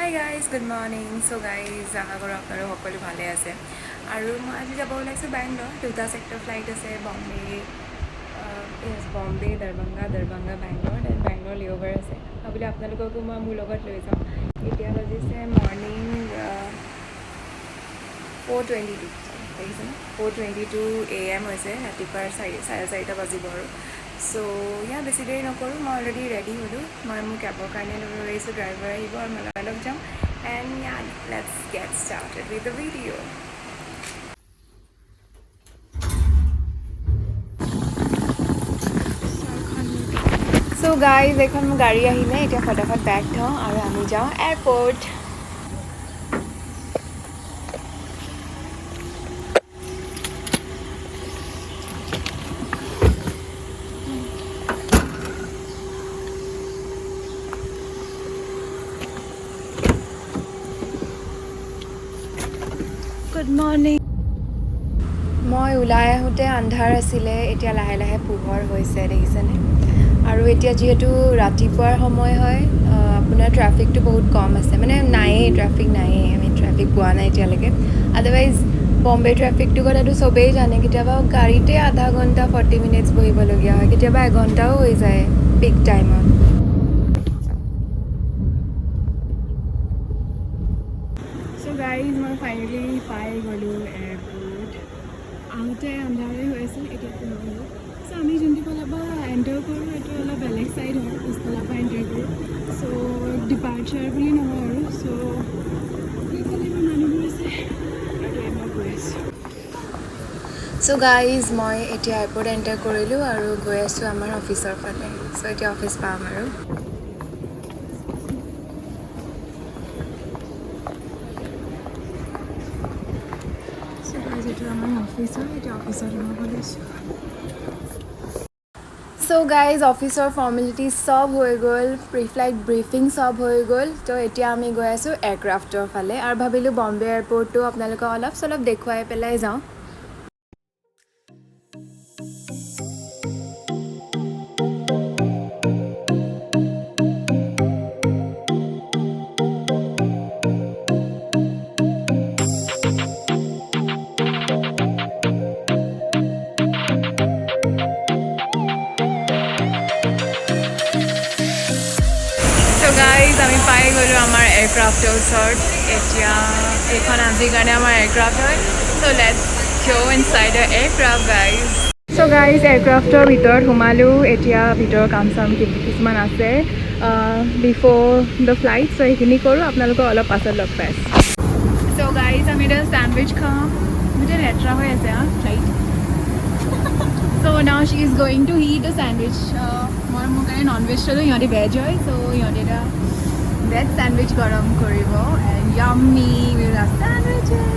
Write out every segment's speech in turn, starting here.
Hi guys, good morning. So guys, আশা কৰোঁ আপোনালোক সকলো ভালে আছে আৰু মই আজি যাব ওলাইছোঁ বেংগলোৰ। দুটা চেক্টৰ ফ্লাইট আছে, বম্বে দৰভংগা বেংগলোৰ, দেন বেংগলোৰ লেঅ'ভাৰ আছে। ভাবিলোঁ আপোনালোককো মই মোৰ লগত লৈ যাওঁ। এতিয়া বাজিছে মৰ্ণিং 4:22 দেখিছেনে, 4:22 AM হৈছে, ৰাতিপুৱাৰ 4:30 বাজিব আৰু। চ' বেছি দেৰি নকৰোঁ, মই অলৰেডি ৰেডি হ'লোঁ। মই মোৰ কেবৰ কাৰণে লৈ আহিছোঁ, ড্ৰাইভাৰ আহিব আৰু মই লগালগ যাম। And let's gate started with the video'. So' guys, এইখন মোৰ গাড়ী আহিলে, এতিয়া ফটাফট বেগ থওঁ আৰু আমি যাওঁ এয়াৰপৰ্ট। Good morning. মই ওলাই আহোঁতে আন্ধাৰ আছিলে, এতিয়া লাহে লাহে পোহৰ হৈছে, দেখিছেনে? আৰু এতিয়া যিহেতু ৰাতিপুৱাৰ সময় হয়, আপোনাৰ ট্ৰাফিকটো বহুত কম আছে, মানে ট্ৰাফিক নায়েই, আমি ট্ৰাফিক পোৱা নাই এতিয়ালৈকে। আদাৰৱাইজ বম্বে ট্ৰাফিকটোৰ কথাটো চবেই জানে, কেতিয়াবা গাড়ীতে আধা ঘণ্টা 40 মিনিটছ বহিবলগীয়া হয়, কেতিয়াবা এঘণ্টাও হৈ যায় পিক টাইমত। চ' গাইজ, মই ফাইনেলি পাই গ'লোঁ এয়াৰপৰ্ট। আহোঁতে আন্ধাৰে হৈ আছিল, এতিয়া পোহৰ হ'ল। চ' আমি যোনটো ফালৰ পৰা এণ্টাৰ কৰোঁ সেইটো অলপ বেলেগ ছাইড হয়, পিছফালৰ পৰা এণ্টাৰ কৰোঁ। চ' ডিপাৰ্চাৰ বুলি নহয় আৰু। চ' সেইফালে ইমান মানুহবোৰ আছে আৰু মই গৈ আছোঁ। চ' গাইজ, মই এতিয়া এয়াৰপৰ্ট এণ্টাৰ কৰিলোঁ আৰু গৈ আছোঁ আমাৰ অফিচৰ ফালে। চ' এতিয়া অফিচ পাম আৰু। যিটো আমাৰ অফিচ হয়, এতিয়া অফিচত সোমাব লৈছোঁ। চ' গাইজ, অফিচৰ ফৰ্মেলিটিজ চব হৈ গ'ল, প্ৰি ফ্লাইট ব্ৰিফিং চব হৈ গ'ল। তো এতিয়া আমি গৈ আছোঁ এয়াৰক্ৰাফ্টৰ ফালে আৰু ভাবিলোঁ বম্বে এয়াৰপৰ্টটো আপোনালোকক অলপ চলপ দেখুৱাই পেলাই যাওঁ। গাইজ, আমি পাই গ'লোঁ আমাৰ এয়াৰক্ৰাফ্টৰ ওচৰত। এতিয়া এইখন আজিৰ কাৰণে আমাৰ এয়াৰক্ৰাফ্ট হয়। So' let's go inside the aircraft guys. So' guys, এয়াৰক্ৰাফ্টৰ ভিতৰত সোমালোঁ। এতিয়া ভিতৰৰ কাম চাম কিছুমান আছে বিফ'ৰ দ্য ফ্লাইট। চ' সেইখিনি কৰোঁ, আপোনালোকক অলপ পাছত লগ পাই আছোঁ। চ' গাইজ, আমি এতিয়া চেণ্ডউইচ খাম। গোটেই লেতেৰা হৈ আছে flight. So now she is going to eat a sandwich. মই মোৰ কাৰণে নন ভেজ ল'লোঁ, সিহঁতি ভেজ হয়। চ' সিহঁতি এটা ভেজ চেণ্ডউইচ গৰম কৰিব। And yummy will have sandwiches.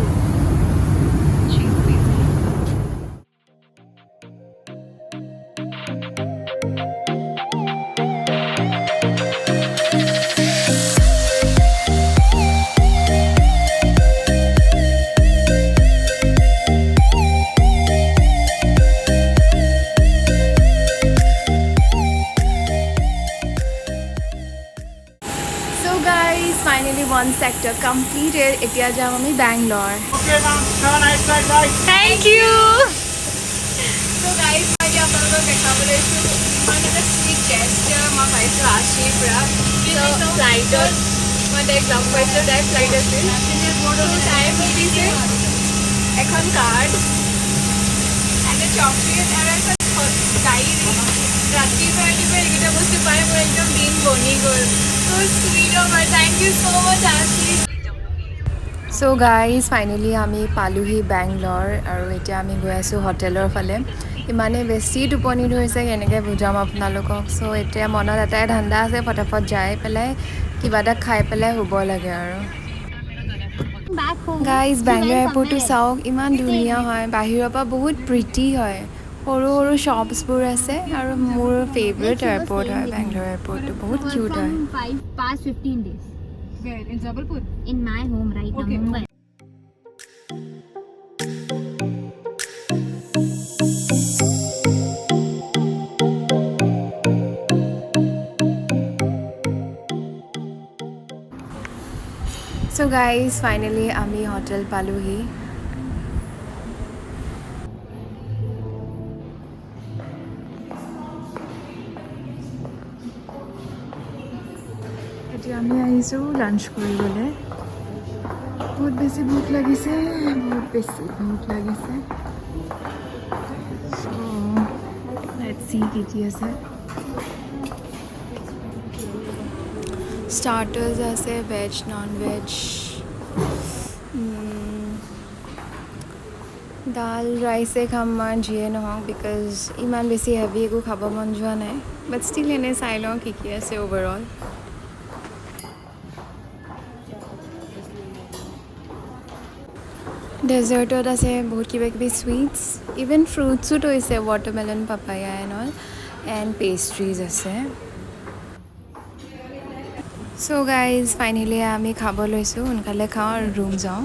Finally one sector completed. এতিয়া যাম আমি Bangalore. Okay, ma'am. Have a nice flight, guys. Thank you. So guys, মই এতিয়া আপোনালোকক দেখাবলৈ লৈছোঁ ইমান এটা চুইট জেষ্টাৰ মই পাইছোঁ আশীৰ পৰা। চ' ফ্লাইটত মই তাইক লগ পাইছোঁ, তাই ফ্লাইট আছিল। চ' তাই মোক দিছে এখন কাৰ্ড এণ্ড চকলেট আৰু এখন ডায়েৰী। ৰাতিপুৱা এইকেইটা বস্তু পাই মোৰ একদম দিন বনি গ'ল। Thank you so much, Ashi. So guys, finally আমি পালোহি বেংগলোৰ আৰু এতিয়া আমি গৈ আছোঁ হোটেলৰ ফালে। ইমানেই বেছি টোপনি ধৰিছে, কেনেকৈ বুজাম আপোনালোকক। চ' এতিয়া মনত এটাই ধান্দা আছে, ফটাফট যাই পেলাই কিবা এটা খাই পেলাই শুব লাগে আৰু। গাইজ, বেংগলোৰ এয়াৰপৰ্টটো চাওক, ইমান ধুনীয়া হয়, বাহিৰৰ পৰা বহুত প্ৰিটি হয়। সৰু সৰু শ্বপছবোৰ আছে আৰু মোৰ ফেভৰেট এয়াৰপৰ্ট হয় বেংগলোৰ এয়াৰপৰ্টটো, বহুত কিউট হয়। Past 15 days. Where? In Jabalpur? In my home right Okay. now, Mumbai. So guys, finally আমি হোটেল পালোহি। এতিয়া আমি আহিছোঁ লাঞ্চ কৰিবলৈ। বহুত বেছি ভোক লাগিছে, So let's see কি আছে। Starters আছে veg, non-veg, দাল ৰাইছে খাম মই যিয়ে নহওক, বিকজ ইমান বেছি হেভি একো খাব মন যোৱা নাই, বাট ষ্টিল এনেই চাই লওঁ কি আছে অভাৰঅল। ডেজাৰ্টত আছে বহুত কিবা কিবি চুইটছ, ইভেন ফ্ৰুটছো থৈছে, watermelon, papaya and all, and pastries আছে। চ' গাইজ ফাইনেলি আমি খাব লৈছোঁ, সোনকালে খাওঁ আৰু ৰুম যাওঁ।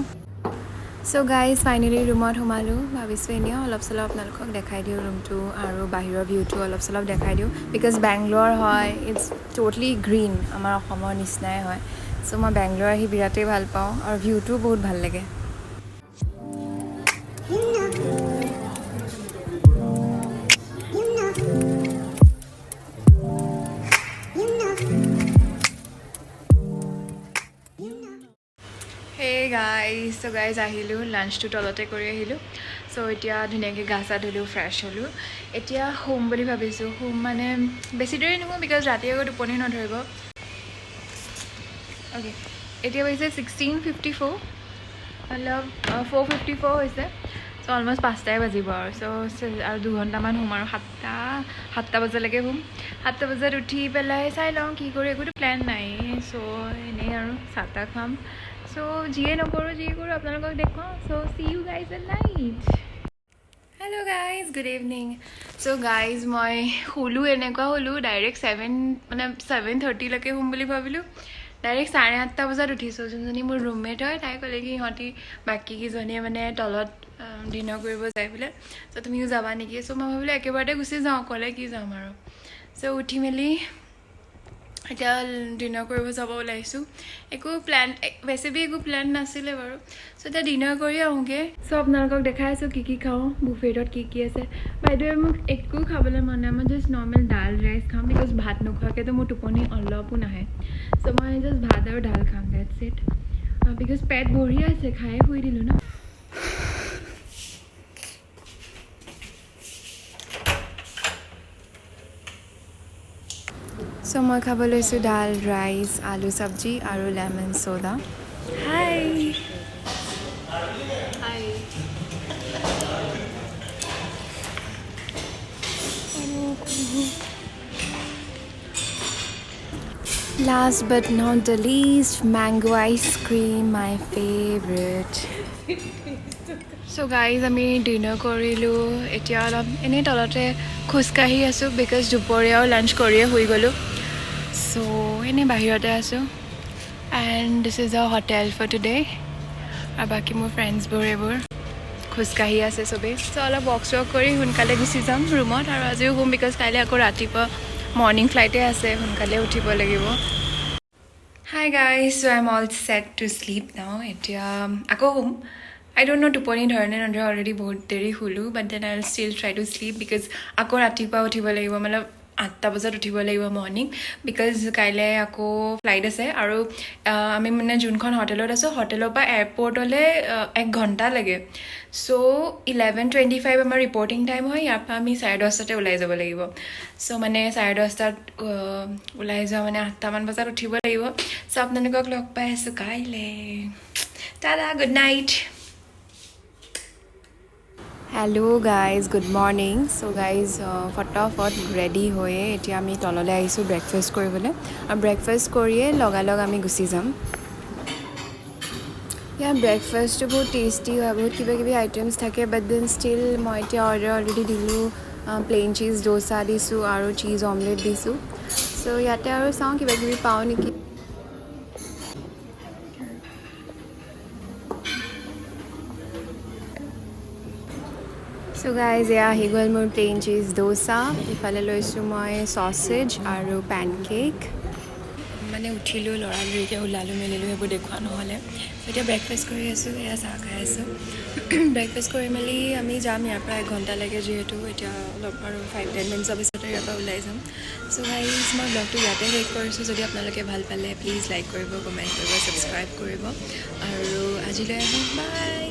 চ' গাইজ ফাইনেলি ৰুমত সোমালোঁ। ভাবিছোঁ এনেও অলপ চলপ আপোনালোকক দেখাই দিওঁ ৰুমটো আৰু বাহিৰৰ ভিউটো অলপ চলপ দেখাই দিওঁ, বিকজ বেংগলোৰ হয়, ইটছ ট'টেলি গ্ৰীণ, আমাৰ অসমৰ নিচিনাই হয়। চ' মই বেংগলোৰ আহি বিৰাটেই ভাল পাওঁ আৰু ভিউটোও বহুত ভাল লাগে। হে গাইজ, চ' গাইজ আহিলোঁ, লাঞ্চটো তলতে কৰি আহিলোঁ। চ' এতিয়া ধুনীয়াকৈ গা চা ধুলোঁ, ফ্ৰেছ হ'লোঁ। এতিয়া শুম বুলি ভাবিছোঁ। শুম মানে বেছি দেৰি নুশু, বিকজ ৰাতি আকৌ টোপনি নধৰিব। অ'কে, এতিয়া হৈছে 16:54, অলপ 4:54 হৈছে। চ' অলমষ্ট 5টাই বাজিব আৰু। চ' আৰু 2 ঘণ্টামান শুম আৰু 7টা বজালৈকে শুম। 7টা বজাত উঠি পেলাই চাই লওঁ কি কৰোঁ, একোতো প্লেন নাই। চ' এনেই আৰু চাহ তাহ খাম। চ' যিয়ে নকৰোঁ যি কৰোঁ আপোনালোকক দেখুৱাওঁ। So' see you guys at night. Hello' guys, good evening. So' guys মই শুলোঁ, এনেকুৱা শুলোঁ ডাইৰেক্ট 7:30লৈকে শুম বুলি ভাবিলোঁ। ডাইৰেক্ট 8:30 বজাত উঠিছোঁ। যোনজনী মোৰ ৰুমমেট হয় তাই ক'লে কি ইহঁতি বাকীকেইজনীয়ে মানে তলত ডিনাৰ কৰিব যায় বোলে, চ' তুমিও যাবা নেকি? চ' মই ভাবিলোঁ একেবাৰতে গুচি যাওঁ, অকলে কি যাম আৰু। চ' উঠি মেলি এতিয়া ডিনাৰ কৰিব যাব ওলাইছোঁ। বেছি একো প্লেন নাছিলে বাৰু। চ' এতিয়া ডিনাৰ কৰি আহোঁগৈ। চ' আপোনালোকক দেখাই আছোঁ কি খাওঁ, বুফেটত কি আছে। বাইদেৱে মোক একো খাবলৈ মন নাই, মই জাষ্ট নৰ্মেল দাল ৰাইচ খাম, বিকজ ভাত নোখোৱাকৈতো মোৰ টোপনি অলপো নাহে। চ' মই জাষ্ট ভাত আৰু দাল খাম, ডেটছ ইট, বিকজ পেট ভৰি আছে, খায়ে শুই দিলোঁ ন। চ' মই খাব লৈছোঁ দাল ৰাইচ, আলু চব্জি আৰু lemon soda. High high. Last but not the least, mango ice cream, my favorite. So guys, আমি ডিনাৰ কৰিলোঁ। এতিয়া অলপ এনেই তলতে খোজকাঢ়ি আছোঁ, বিকজ দুপৰীয়াও লাঞ্চ কৰিয়ে শুই গ'লোঁ। চ' এনেই বাহিৰতে আছোঁ। And this is a hotel for today. আৰু বাকী মোৰ ফ্ৰেণ্ডছবোৰ এইবোৰ খোজকাঢ়ি আছে চবেই। চ' অলপ ৱক কৰি সোনকালে গুচি যাম ৰুমত, আৰু আজিও শুম, বিকজ কাইলৈ আকৌ ৰাতিপুৱা মৰ্ণিং ফ্লাইটে আছে, সোনকালে উঠিব লাগিব। Hi guys, so' I am all set to sleep now. এতিয়া আকৌ শুম। আই ডোণ্ট ন' টোপনি ধৰে নে নধৰে, অলৰেডি বহুত দেৰি শুলোঁ, but then I will still try to sleep, because আকৌ ৰাতিপুৱা উঠিব লাগিব, মানে 8টা বজাত উঠিব লাগিব মৰ্ণিং, বিকজ কাইলৈ আকৌ ফ্লাইট আছে। আৰু আমি মানে যোনখন হোটেলত আছোঁ, হোটেলৰ পৰা এয়াৰপৰ্টলৈ 1 ঘণ্টা লাগে। চ' 11:25 আমাৰ ৰিপৰ্টিং টাইম হয়। ইয়াৰ পৰা আমি 10:30 ওলাই যাব লাগিব। চ' মানে 10:30 ওলাই যোৱা মানে 8টামান বজাত উঠিব লাগিব। চ' আপোনালোকক লগ পাই আছোঁ কাইলৈ। Tata, good night. Hello' guys, good morning. So' guys ফটাফট ৰেডি হৈয়ে এতিয়া আমি তললৈ আহিছোঁ ব্ৰেকফাষ্ট কৰিবলৈ, আৰু ব্ৰেকফাষ্ট কৰিয়ে লগালগ আমি গুচি যাম। ইয়াৰ ব্ৰেকফাষ্টটো বহুত টেষ্টি হয়, বহুত কিবা কিবি আইটেমছ থাকে, বাট দেন ষ্টিল মই এতিয়া অৰ্ডাৰ অলৰেডি দিলোঁ, প্লেইন চীজ ডোচা দিছোঁ আৰু চীজ অমলেট দিছোঁ। চ' ইয়াতে আৰু চাওঁ কিবা কিবি পাওঁ নেকি। চ' গাইজ এয়া আহি গ'ল মোৰ প্লেইন চীজ ডোচা। ইফালে লৈছোঁ মই চচেজ আৰু পেনকেক। মানে উঠিলোঁ লৰালৰিকৈ ওলালোঁ মেলিলোঁ সেইবোৰ দেখুওৱা নহ'লে এতিয়া ব্ৰেকফাষ্ট কৰি আছোঁ এয়া চাহ খাই আছোঁ ব্ৰেকফাষ্ট কৰি মেলি আমি যাম ইয়াৰ পৰা 1 ঘণ্টা লাগে যিহেতু এতিয়া অলপ আৰু 5-10 মিনিটছৰ পিছতে ইয়াৰ পৰা ওলাই যাম চ' গাইজ মই ব্লগটো ইয়াতে শেষ কৰিছোঁ যদি আপোনালোকে ভাল পালে প্লিজ লাইক কৰিব কমেণ্ট কৰিব ছাবস্ক্ৰাইব কৰিব আৰু আজিলৈ আহোঁ বাই